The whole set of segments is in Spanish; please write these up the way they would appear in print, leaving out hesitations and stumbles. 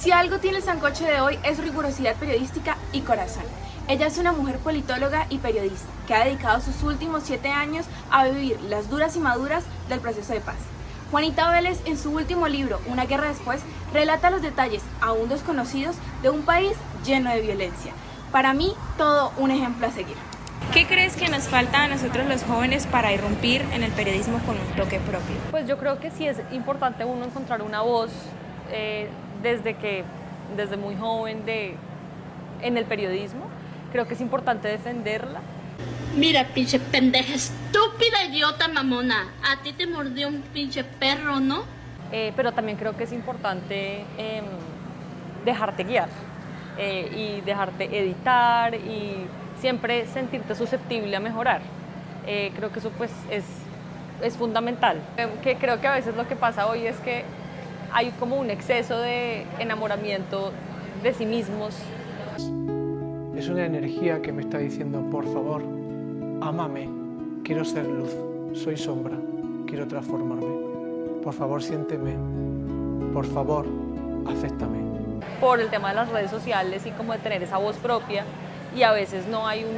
Si algo tiene el sancocho de hoy es rigurosidad periodística y corazón. Ella es una mujer politóloga y periodista que ha dedicado sus últimos 7 años a vivir las duras y maduras del proceso de paz. Juanita Vélez, en su último libro, Una guerra después, relata los detalles aún desconocidos de un país lleno de violencia. Para mí, todo un ejemplo a seguir. ¿Qué crees que nos falta a nosotros los jóvenes para irrumpir en el periodismo con un toque propio? Pues yo creo que sí es importante uno encontrar una voz desde muy joven en el periodismo. Creo que es importante defenderla. Mira, pinche pendeja, estúpida, idiota, mamona. A ti te mordió un pinche perro, ¿no? Pero también creo que es importante dejarte guiar y dejarte editar y siempre sentirte susceptible a mejorar. Creo que eso pues es fundamental. Que creo que a veces lo que pasa hoy es que hay como un exceso de enamoramiento de sí mismos. Es una energía que me está diciendo, por favor, ámame, quiero ser luz, soy sombra, quiero transformarme. Por favor, siénteme, por favor, acéptame. Por el tema de las redes sociales y como de tener esa voz propia, y a veces no hay un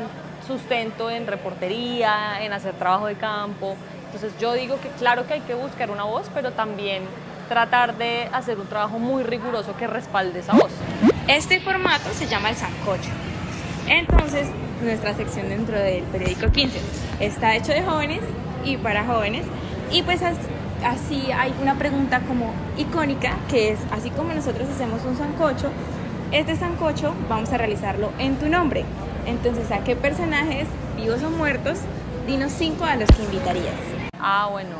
sustento en reportería, en hacer trabajo de campo. Entonces yo digo que claro que hay que buscar una voz, pero también tratar de hacer un trabajo muy riguroso que respalde esa voz. Este formato se llama el sancocho. Entonces, nuestra sección dentro del periódico 15 está hecho de jóvenes y para jóvenes. Y pues así hay una pregunta como icónica, que es, así como nosotros hacemos un sancocho, este sancocho vamos a realizarlo en tu nombre. Entonces, ¿a qué personajes, vivos o muertos, dinos 5 a los que invitarías? Bueno,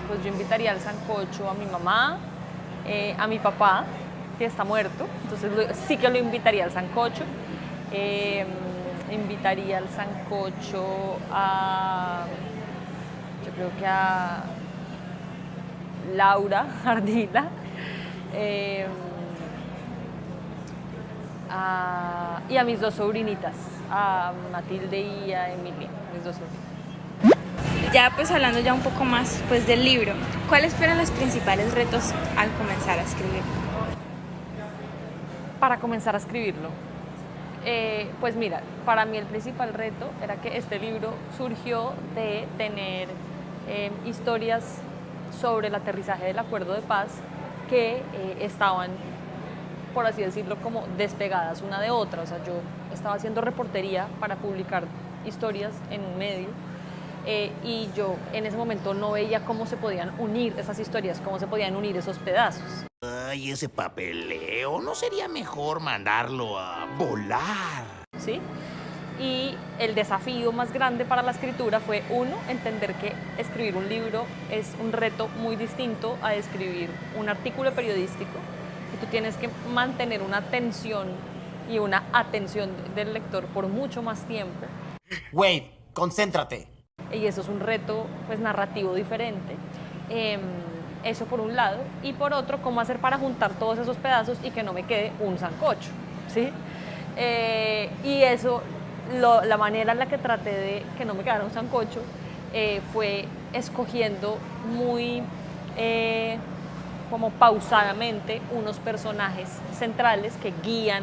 pues yo invitaría al sancocho a mi mamá, a mi papá, que está muerto, entonces sí que lo invitaría al sancocho. Invitaría al sancocho yo creo que a Laura Ardila, y a mis 2 sobrinitas, a Matilde y a Emilia, mis 2 sobrinas. Ya pues hablando ya un poco más pues del libro, ¿cuáles fueron los principales retos al comenzar a escribir? Para comenzar a escribirlo, pues mira, para mí el principal reto era que este libro surgió de tener historias sobre el aterrizaje del acuerdo de paz que estaban, por así decirlo, como despegadas una de otra. O sea, yo estaba haciendo reportería para publicar historias en un medio y yo en ese momento no veía cómo se podían unir esas historias, cómo se podían unir esos pedazos. Ay, ese papeleo, ¿no sería mejor mandarlo a volar? ¿Sí? Y el desafío más grande para la escritura fue, uno, entender que escribir un libro es un reto muy distinto a escribir un artículo periodístico, que tú tienes que mantener una atención y una atención del lector por mucho más tiempo. Wade, concéntrate. Y eso es un reto pues, narrativo diferente. Eso por un lado. Y por otro, cómo hacer para juntar todos esos pedazos y que no me quede un sancocho, ¿sí? Y eso, la manera en la que traté de que no me quedara un sancocho fue escogiendo muy como pausadamente unos personajes centrales que guían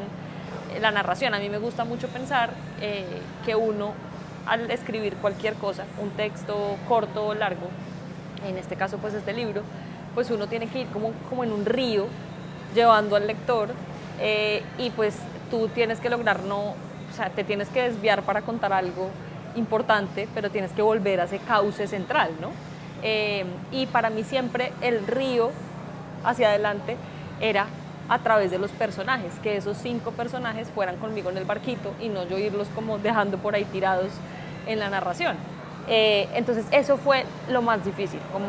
la narración. A mí me gusta mucho pensar que uno, al escribir cualquier cosa, un texto corto o largo, en este caso pues este libro, pues uno tiene que ir como en un río llevando al lector y pues tú tienes que lograr o sea, te tienes que desviar para contar algo importante, pero tienes que volver a ese cauce central, ¿no? Y para mí siempre el río hacia adelante era a través de los personajes, que esos 5 personajes fueran conmigo en el barquito y no yo irlos como dejando por ahí tirados en la narración. Entonces eso fue lo más difícil, como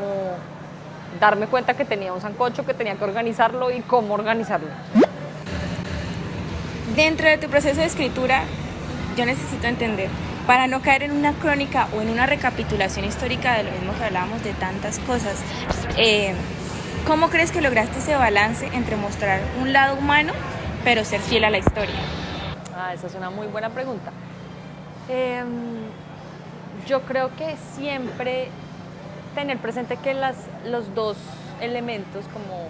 darme cuenta que tenía un sancocho, que tenía que organizarlo y cómo organizarlo. Dentro de tu proceso de escritura, yo necesito entender, para no caer en una crónica o en una recapitulación histórica de lo mismo que hablábamos de tantas cosas, ¿cómo crees que lograste ese balance entre mostrar un lado humano, pero ser fiel a la historia? Esa es una muy buena pregunta. Yo creo que siempre tener presente que los 2 elementos, como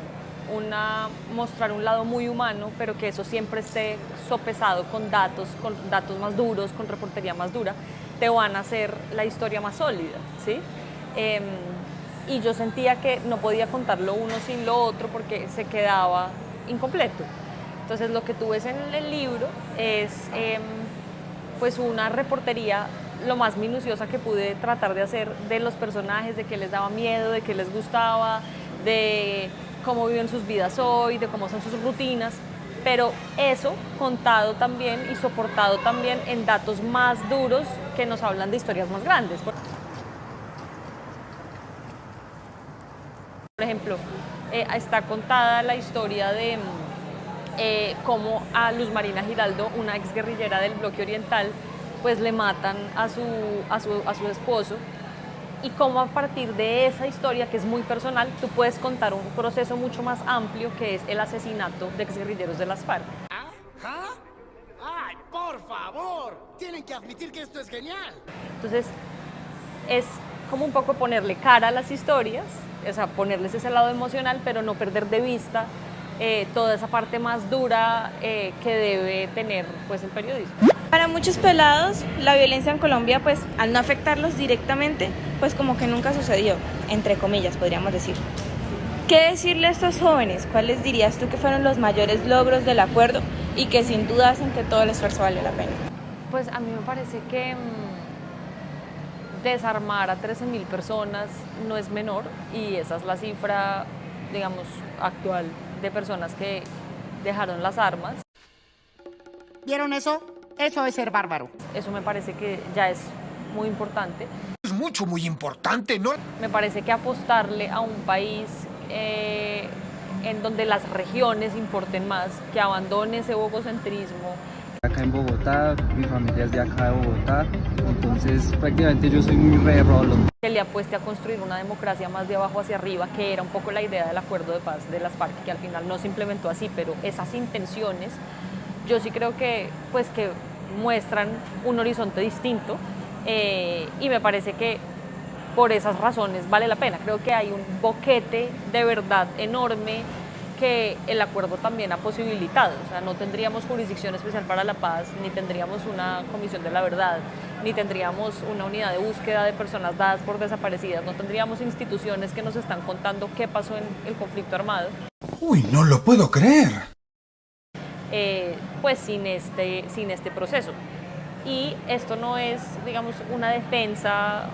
mostrar un lado muy humano, pero que eso siempre esté sopesado con datos más duros, con reportería más dura, te van a hacer la historia más sólida, ¿sí? Y yo sentía que no podía contar lo uno sin lo otro porque se quedaba incompleto. Entonces lo que tú ves en el libro es pues una reportería lo más minuciosa que pude tratar de hacer de los personajes, de qué les daba miedo, de qué les gustaba, de cómo viven sus vidas hoy, de cómo son sus rutinas, pero eso contado también y soportado también en datos más duros que nos hablan de historias más grandes. Por ejemplo, está contada la historia de cómo a Luz Marina Giraldo, una exguerrillera del bloque oriental, pues le matan a su esposo, y cómo a partir de esa historia, que es muy personal, tú puedes contar un proceso mucho más amplio que es el asesinato de exguerrilleros de las FARC. ¿Ah? ¡Ay, por favor! Tienen que admitir que esto es genial. Entonces, es como un poco ponerle cara a las historias, o sea, ponerles ese lado emocional, pero no perder de vista toda esa parte más dura que debe tener pues el periodismo. Para muchos pelados, la violencia en Colombia, pues al no afectarlos directamente, pues como que nunca sucedió, entre comillas, podríamos decir. ¿Qué decirle a estos jóvenes? ¿Cuáles dirías tú que fueron los mayores logros del acuerdo y que sin duda hacen que todo el esfuerzo vale la pena? Pues a mí me parece que desarmar a 13.000 personas no es menor, y esa es la cifra, digamos, actual de personas que dejaron las armas. ¿Vieron eso? Eso es ser bárbaro. Eso me parece que ya es muy importante. Es mucho, muy importante, ¿no? Me parece que apostarle a un país en donde las regiones importen más, que abandone ese bogocentrismo. Acá en Bogotá, mi familia es de acá de Bogotá, entonces prácticamente yo soy muy re rolo. Que le apueste a construir una democracia más de abajo hacia arriba, que era un poco la idea del acuerdo de paz de las FARC, que al final no se implementó así, pero esas intenciones, yo sí creo que, pues, que muestran un horizonte distinto, y me parece que por esas razones vale la pena. Creo que hay un boquete de verdad enorme que el acuerdo también ha posibilitado. O sea, no tendríamos jurisdicción especial para la paz, ni tendríamos una comisión de la verdad, ni tendríamos una unidad de búsqueda de personas dadas por desaparecidas, no tendríamos instituciones que nos están contando qué pasó en el conflicto armado. Uy, no lo puedo creer. Pues sin este proceso. Y esto no es, digamos, una defensa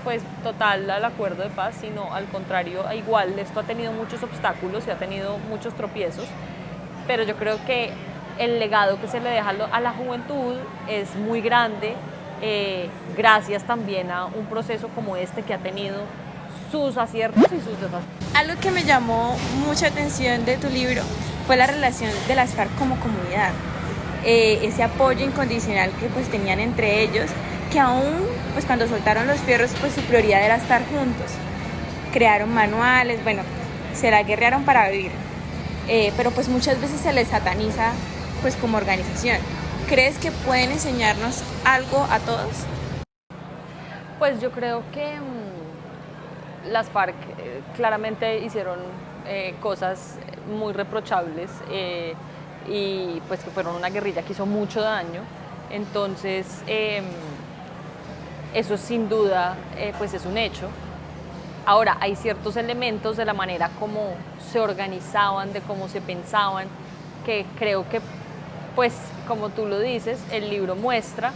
pues total al acuerdo de paz, sino al contrario, igual esto ha tenido muchos obstáculos y ha tenido muchos tropiezos, pero yo creo que el legado que se le deja a la juventud es muy grande, gracias también a un proceso como este que ha tenido sus aciertos y sus desaciertos. Algo que me llamó mucha atención de tu libro fue la relación de las FARC como comunidad, ese apoyo incondicional que pues tenían entre ellos, que aún pues cuando soltaron los fierros pues su prioridad era estar juntos. Crearon manuales, bueno, se la guerrearon para vivir, pero pues muchas veces se les sataniza pues como organización. ¿Crees que pueden enseñarnos algo a todos? Pues yo creo que las FARC claramente hicieron cosas muy reprochables, y pues que fueron una guerrilla que hizo mucho daño. Entonces eso sin duda pues es un hecho. Ahora, hay ciertos elementos de la manera como se organizaban, de cómo se pensaban, que creo que, pues, como tú lo dices, el libro muestra,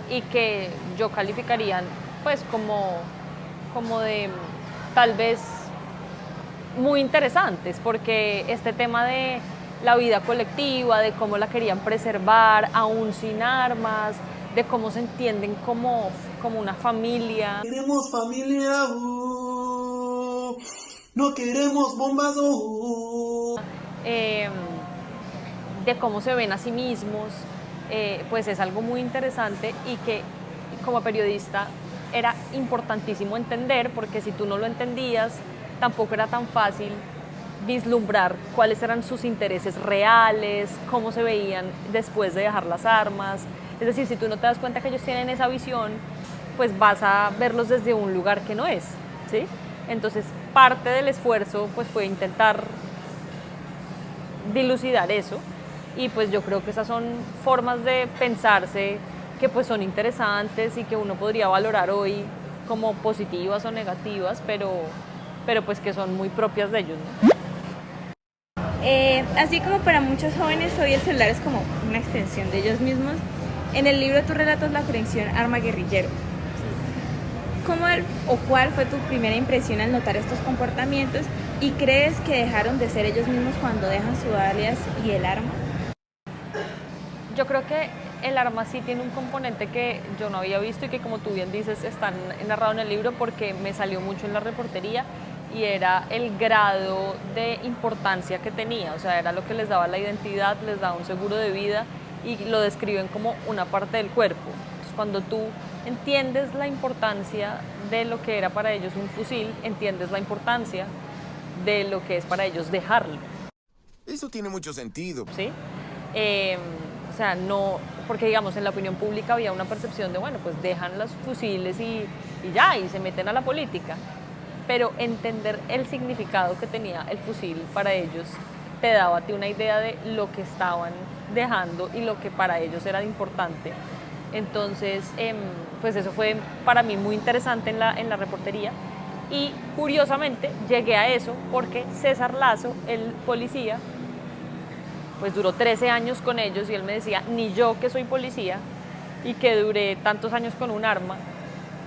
y que yo calificaría pues como de tal vez muy interesantes, porque este tema de la vida colectiva, de cómo la querían preservar aún sin armas, de cómo se entienden como una familia. Queremos familia, no queremos bombas. De cómo se ven a sí mismos, pues es algo muy interesante, y que como periodista era importantísimo entender, porque si tú no lo entendías, tampoco era tan fácil vislumbrar cuáles eran sus intereses reales, cómo se veían después de dejar las armas. Es decir, si tú no te das cuenta que ellos tienen esa visión, pues vas a verlos desde un lugar que no es, ¿sí? Entonces, parte del esfuerzo pues fue intentar dilucidar eso, y pues yo creo que esas son formas de pensarse que pues son interesantes y que uno podría valorar hoy como positivas o negativas, pero pues que son muy propias de ellos, ¿no? Así como para muchos jóvenes hoy el celular es como una extensión de ellos mismos, en el libro tú relatas la conexión arma-guerrillero. ¿Cómo o cuál fue tu primera impresión al notar estos comportamientos y crees que dejaron de ser ellos mismos cuando dejan su alias y el arma? Yo creo que el arma sí tiene un componente que yo no había visto y que, como tú bien dices, está narrado en el libro porque me salió mucho en la reportería, y era el grado de importancia que tenía, o sea, era lo que les daba la identidad, les daba un seguro de vida y lo describen como una parte del cuerpo. Entonces, cuando tú entiendes la importancia de lo que era para ellos un fusil, entiendes la importancia de lo que es para ellos dejarlo. Eso tiene mucho sentido. ¿Sí? O sea, no, porque digamos en la opinión pública había una percepción de, bueno, pues dejan los fusiles y ya, y se meten a la política. Pero entender el significado que tenía el fusil para ellos te daba a ti una idea de lo que estaban dejando y lo que para ellos era importante. Entonces, pues eso fue para mí muy interesante en la reportería, y curiosamente llegué a eso porque César Lazo, el policía, pues duró 13 años con ellos, y él me decía, ni yo que soy policía y que duré tantos años con un arma,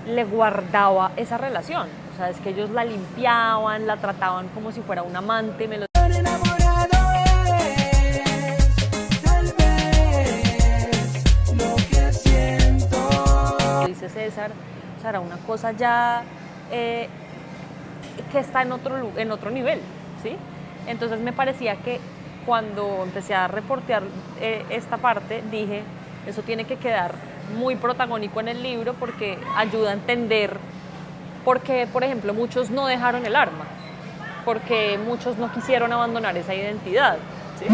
le guardaba esa relación. O sea, es que ellos la limpiaban, la trataban como si fuera un amante. Dice César, o sea, era una cosa ya que está en otro nivel, ¿sí? Entonces me parecía que cuando empecé a reportear esta parte, dije, eso tiene que quedar muy protagónico en el libro porque ayuda a entender por qué, por ejemplo, muchos no dejaron el arma, porque muchos no quisieron abandonar esa identidad, ¿sí?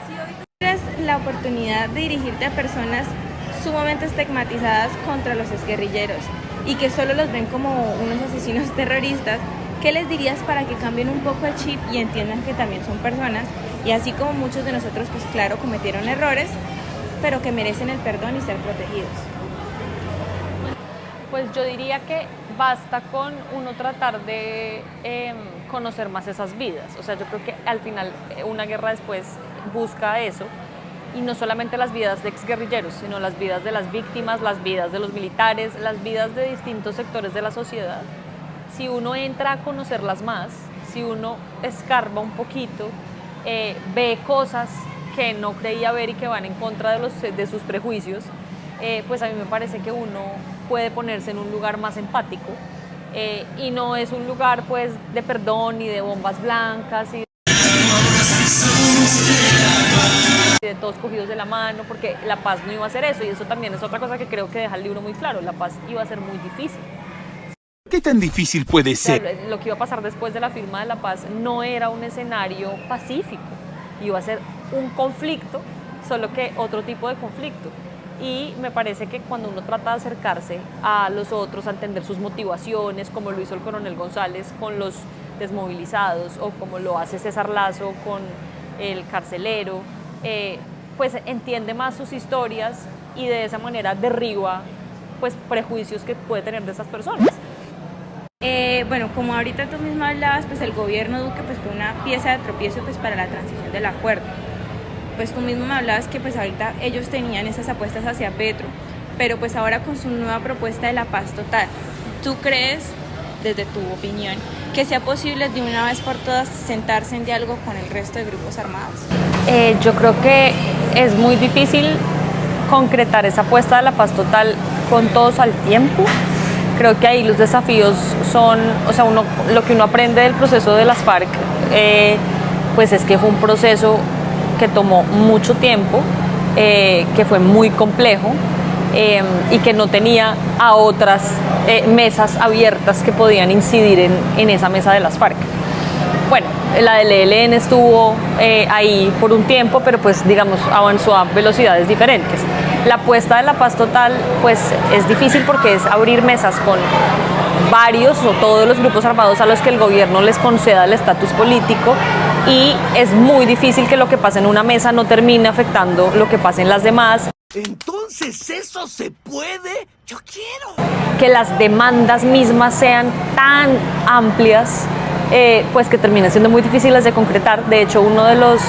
Si hoy tuvieras la oportunidad de dirigirte a personas sumamente estigmatizadas contra los exguerrilleros y que solo los ven como unos asesinos terroristas, ¿qué les dirías para que cambien un poco el chip y entiendan que también son personas? Y así como muchos de nosotros, pues claro, cometieron errores, pero que merecen el perdón y ser protegidos. Pues yo diría que basta con uno tratar de conocer más esas vidas. O sea, yo creo que al final Una Guerra Después busca eso, y no solamente las vidas de exguerrilleros, sino las vidas de las víctimas, las vidas de los militares, las vidas de distintos sectores de la sociedad. Si uno entra a conocerlas más, si uno escarba un poquito, ve cosas que no creía ver y que van en contra de sus prejuicios, pues a mí me parece que uno puede ponerse en un lugar más empático, y no es un lugar pues de perdón y de bombas blancas y de todos cogidos de la mano, porque la paz no iba a ser eso, y eso también es otra cosa que creo que deja el libro muy claro. La paz iba a ser muy difícil. ¿Qué tan difícil puede ser? Lo que iba a pasar después de la firma de la paz no era un escenario pacífico, iba a ser un conflicto, solo que otro tipo de conflicto. Y me parece que cuando uno trata de acercarse a los otros, a entender sus motivaciones, como lo hizo el coronel González con los desmovilizados, o como lo hace César Lazo con el carcelero, pues entiende más sus historias y de esa manera derriba pues prejuicios que puede tener de esas personas. Bueno, como ahorita tú mismo hablabas, pues el gobierno Duque pues fue una pieza de tropiezo pues para la transición del acuerdo. Pues tú mismo me hablabas que pues ahorita ellos tenían esas apuestas hacia Petro, pero pues ahora con su nueva propuesta de la paz total, ¿tú crees, desde tu opinión, que sea posible de una vez por todas sentarse en diálogo con el resto de grupos armados? Yo creo que es muy difícil concretar esa apuesta de la paz total con todos al tiempo. Creo que ahí los desafíos son, o sea, lo que uno aprende del proceso de las FARC, pues es que fue un proceso que tomó mucho tiempo, que fue muy complejo, y que no tenía a otras mesas abiertas que podían incidir en esa mesa de las FARC. Bueno, la del ELN estuvo ahí por un tiempo, pero pues digamos avanzó a velocidades diferentes. La apuesta de la paz total pues es difícil porque es abrir mesas con varios o todos los grupos armados a los que el gobierno les conceda el estatus político, y es muy difícil que lo que pasa en una mesa no termine afectando lo que pasa en las demás. Entonces, ¿eso se puede? Yo quiero. Que las demandas mismas sean tan amplias, pues que terminan siendo muy difíciles de concretar. De hecho, uno de los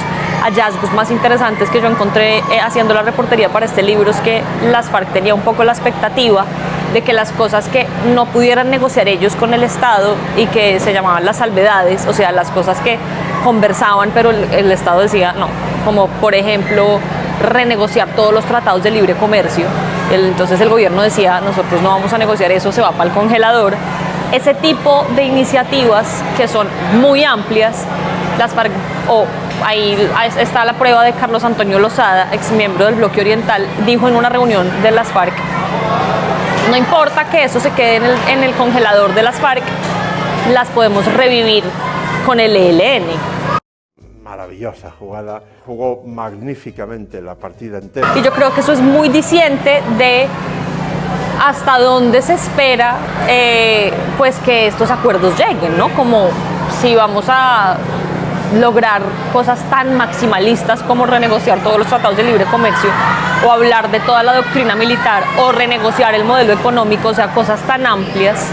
hallazgos más interesantes que yo encontré haciendo la reportería para este libro es que las FARC tenía un poco la expectativa de que las cosas que no pudieran negociar ellos con el Estado y que se llamaban las salvedades, o sea, las cosas que conversaban pero el Estado decía no, como por ejemplo renegociar todos los tratados de libre comercio. Entonces el gobierno decía, nosotros no vamos a negociar eso, se va para el congelador. Ese tipo de iniciativas que son muy amplias, las FARC, ahí está la prueba de Carlos Antonio Lozada, ex miembro del Bloque Oriental, dijo en una reunión de las FARC, no importa que eso se quede en el congelador de las FARC, las podemos revivir con el ELN. Maravillosa jugada, jugó magníficamente la partida entera. Y yo creo que eso es muy diciente de hasta dónde se espera pues que estos acuerdos lleguen, ¿no? Como si vamos a lograr cosas tan maximalistas como renegociar todos los tratados de libre comercio o hablar de toda la doctrina militar o renegociar el modelo económico, o sea, cosas tan amplias,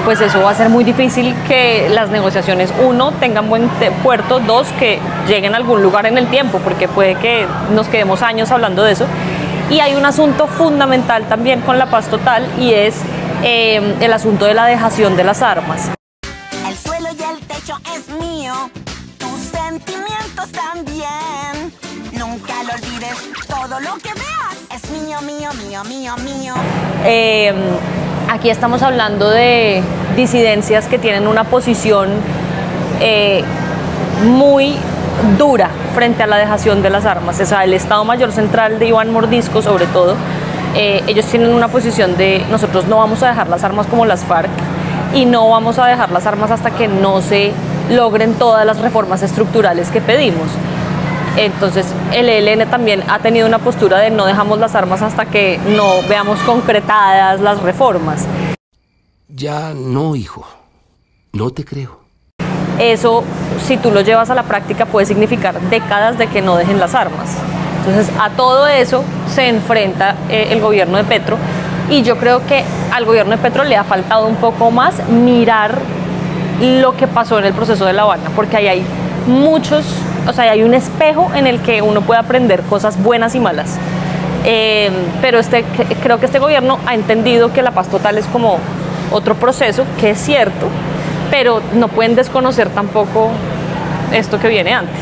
pues eso va a ser muy difícil que las negociaciones, uno, tengan buen puerto, dos, que lleguen a algún lugar en el tiempo, porque puede que nos quedemos años hablando de eso. Y hay un asunto fundamental también con la paz total y es el asunto de la dejación de las armas. El suelo y el techo es mío, tus sentimientos también. Nunca lo olvides, todo lo que veas es mío, mío, mío, mío, mío. Aquí estamos hablando de disidencias que tienen una posición muy dura frente a la dejación de las armas. O sea, el Estado Mayor Central de Iván Mordisco, sobre todo, ellos tienen una posición de nosotros no vamos a dejar las armas como las FARC y no vamos a dejar las armas hasta que no se logren todas las reformas estructurales que pedimos. Entonces el ELN también ha tenido una postura de no dejamos las armas hasta que no veamos concretadas las reformas. Ya no, hijo, no te creo. Eso, si tú lo llevas a la práctica, puede significar décadas de que no dejen las armas. Entonces a todo eso se enfrenta el gobierno de Petro y yo creo que al gobierno de Petro le ha faltado un poco más mirar lo que pasó en el proceso de La Habana, porque ahí hay muchos, o sea, hay un espejo en el que uno puede aprender cosas buenas y malas. Pero creo que este gobierno ha entendido que la paz total es como otro proceso, que es cierto, pero no pueden desconocer tampoco esto que viene antes.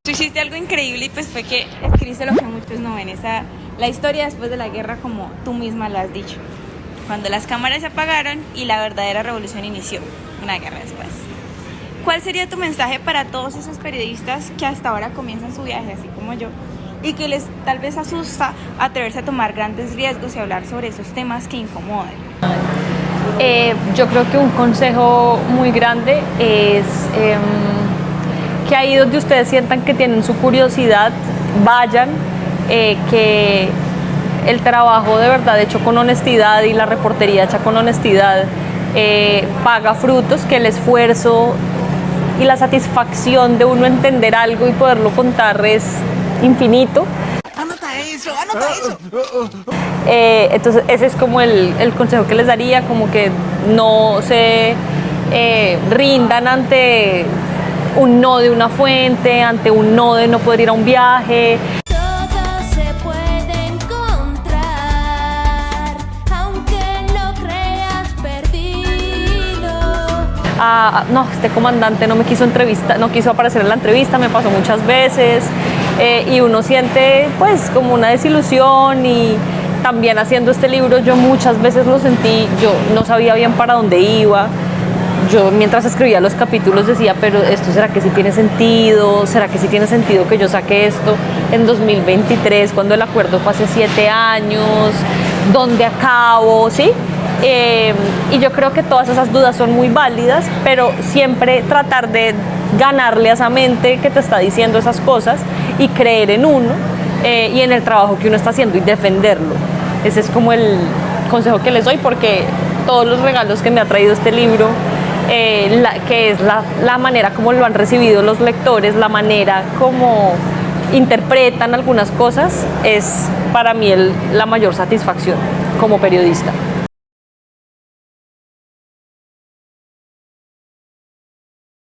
Tú hiciste algo increíble y pues fue que escribiste lo que muchos no ven, la historia después de la guerra como tú misma lo has dicho. Cuando las cámaras se apagaron y la verdadera revolución inició, una guerra después. ¿Cuál sería tu mensaje para todos esos periodistas que hasta ahora comienzan su viaje, así como yo, y que les tal vez asusta atreverse a tomar grandes riesgos y hablar sobre esos temas que incomodan? Yo creo que un consejo muy grande es que ahí donde ustedes sientan que tienen su curiosidad, vayan, que el trabajo de verdad hecho con honestidad y la reportería hecha con honestidad paga frutos, que el esfuerzo y la satisfacción de uno entender algo y poderlo contar es infinito. Anota eso, anota eso. Entonces ese es como el consejo que les daría, como que no se rindan ante un no de una fuente, ante un no de no poder ir a un viaje. Todo se puede encontrar, aunque lo creas perdido. No, este comandante no me quiso entrevistar, no quiso aparecer en la entrevista, me pasó muchas veces, y uno siente pues como una desilusión. Y también haciendo este libro yo muchas veces lo sentí, yo no sabía bien para dónde iba. Yo mientras escribía los capítulos decía, pero esto ¿será que sí tiene sentido? ¿Será que sí tiene sentido que yo saque esto en 2023 cuando el acuerdo fue hace 7 años? ¿Dónde acabo? ¿Sí? Y yo creo que todas esas dudas son muy válidas, pero siempre tratar de ganarle a esa mente que te está diciendo esas cosas y creer en uno y en el trabajo que uno está haciendo y defenderlo. Ese es como el consejo que les doy, porque todos los regalos que me ha traído este libro que es la manera como lo han recibido los lectores, la manera como interpretan algunas cosas, es para mí la mayor satisfacción como periodista.